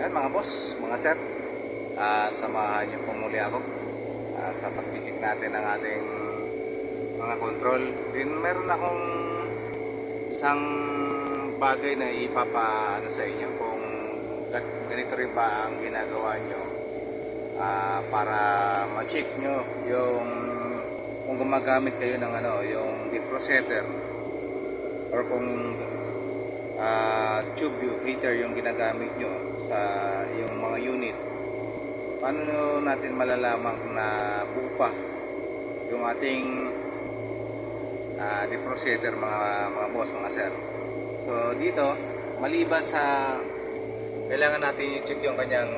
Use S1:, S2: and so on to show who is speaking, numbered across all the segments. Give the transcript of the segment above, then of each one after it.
S1: Ayan mga boss, mga sir, samahan niyo po muli ako sa pag-check natin ng ating mga control. Din meron akong isang bagay na ipapaano sa inyo kung ganito rin ba ang ginagawa nyo para ma-check nyo yung kung gumagamit kayo ng yung defroster or kung tube heater yung ginagamit nyo sa yung mga unit. Paano natin malalaman na buo pa yung ating defroster mga boss, mga sir? So dito, maliban sa kailangan natin i-check yung kanyang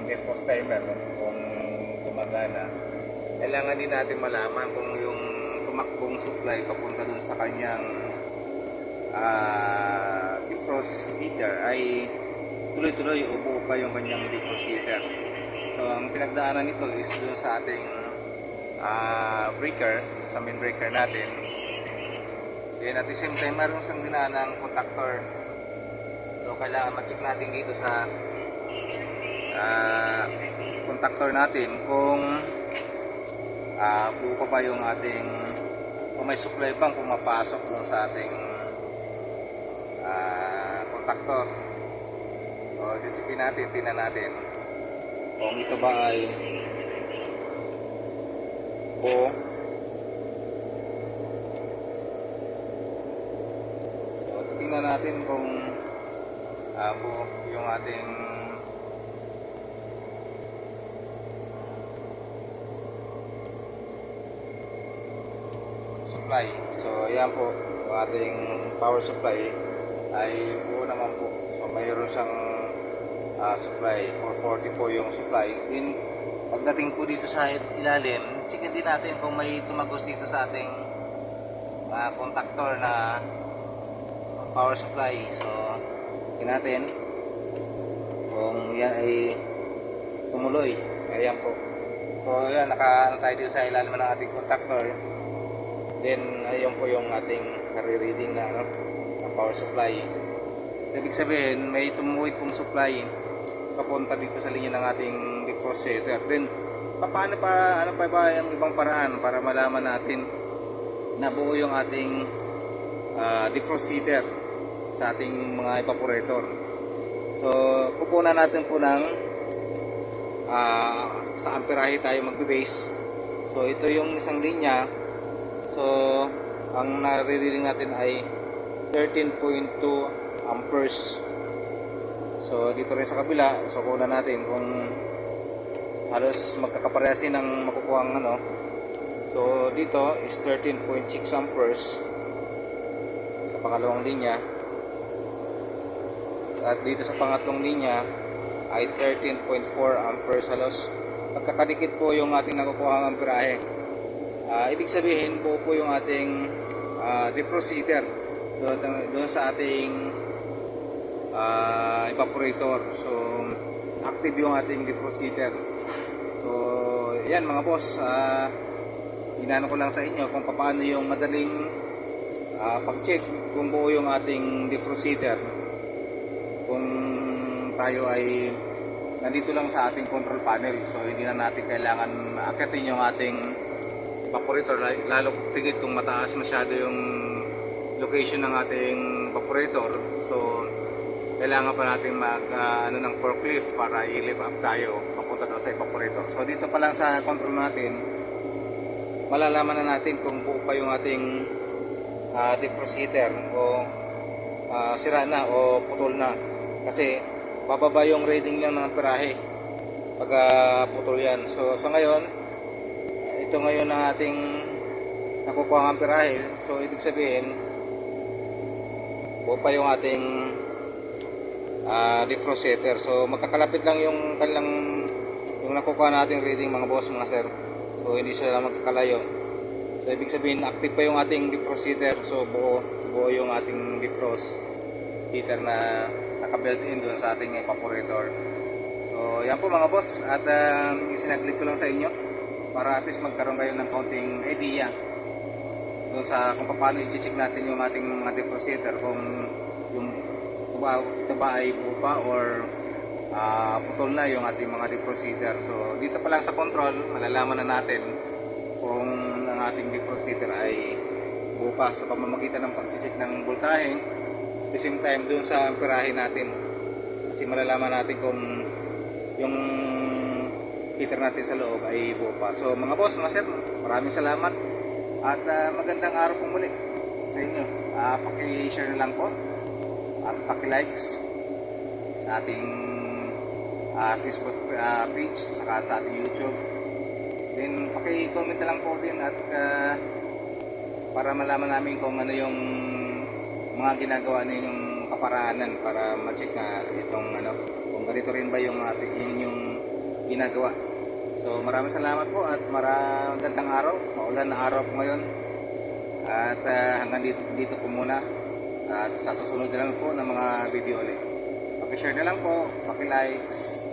S1: defrost timer kung gumagana, kailangan din natin malaman kung yung tumakbong supply papunta dun sa kanyang defrost heater ay tuloy-tuloy o buo pa yung kanyang defrost heater. So ang pinagdaanan nito is dun sa ating breaker, sa main breaker natin. Then at the same time, mayroon siyang dinaan contactor. So kailangan ma-check natin dito sa contactor natin kung buo pa ba yung ating, kung may supply bang pumapasok dun sa ating contactor. So checkin natin, tingnan natin kung ito ba ay buo. Tingnan natin kung buo yung ating supply. So ayan po, yung ating power supply ay buo naman po. So mayroon siyang supply, 440 po yung supply. Din pagdating po dito sa ilalim, checkin din natin kung may tumagos dito sa ating contactor na power supply. So tingnan natin kung yan ay tumuloy. Ayan po. So yan, naka tayo dito sa ilalim ng ating contactor. Then ayun po yung ating nare-reading na power supply. So ibig sabihin may tumuwid pong supply papunta dito sa linya ng ating defroster. Then paano pa, ano pa ba yung ibang paraan para malaman natin na buo yung ating defrost heater sa ating mga evaporator? So pupunan natin po ng sa amperahe tayo magbe-base. So ito yung isang linya. So ang nare-reading natin ay 13.2 amperes. So dito rin sa kabila, so kunan natin kung halos magkakaparehas din ng makukuha ang So dito is 13.6 amperes sa pangalawang linya. At dito sa pangatlong linya ay 13.4 amperes. Halos magkakadikit po yung ating nakukuha ang amperahe. Ibig sabihin po yung ating defrost heater doon sa ating evaporator. So active yung ating defrost heater. So yan mga boss, inano ko lang sa inyo kung paano yung madaling pag-check kung buo yung ating defrost heater kung tayo ay nandito lang sa ating control panel. So hindi na natin kailangan akitin yung ating evaporator, lalo tigit kung mataas masyado yung location ng ating evaporator. So kailangan pa natin mag ng forklift para i-lift up tayo papunta doon sa evaporator. So dito pa lang sa control natin malalaman na natin kung buo pa yung ating defrost heater o sira na o putol na, kasi bababa yung reading niya ng amperahe pag putol yan. So ngayon ito ngayon ang ating nakukuha ng amperahe. So ibig sabihin buo pa yung ating defrost heater. So magkakalapit lang yung yung nakukuha nating reading mga boss, mga sir. So hindi sila magkakalayo. So ibig sabihin active pa yung ating defrost heater. So buo yung ating defrost heater na naka-built in doon sa ating evaporator. So yan po mga boss, at isinaglit ko lang sa inyo para at least magkaroon kayo ng kaunting idea doon sa kung paano i-check natin yung ating mga defrost heater, kung yung ito ba ay buo pa or putol na yung ating mga defrost heater. So dito pa lang sa control, malalaman na natin kung ang ating defrost heater ay buo pa sa pamamagitan ng pag-check ng voltahe, at the same time dun sa amperahe natin, kasi malalaman natin kung yung heater natin sa loob ay buo pa. So mga boss, mga sir, maraming salamat at magandang araw po muli sa inyo. Paki-share na lang po at paki-likes sa ating Facebook page, saka sa ating YouTube. Then paki-comment na lang po din at para malaman namin kung ano yung mga ginagawa ninyong kaparaanan para ma-check na itong kung ganito rin ba yung yung ginagawa. So maraming salamat po at magandang araw, maulan na araw po ngayon. At hanggang dito po muna. At sa susunod na lang po ng mga video ulit. Paki-share na lang po, paki-likes.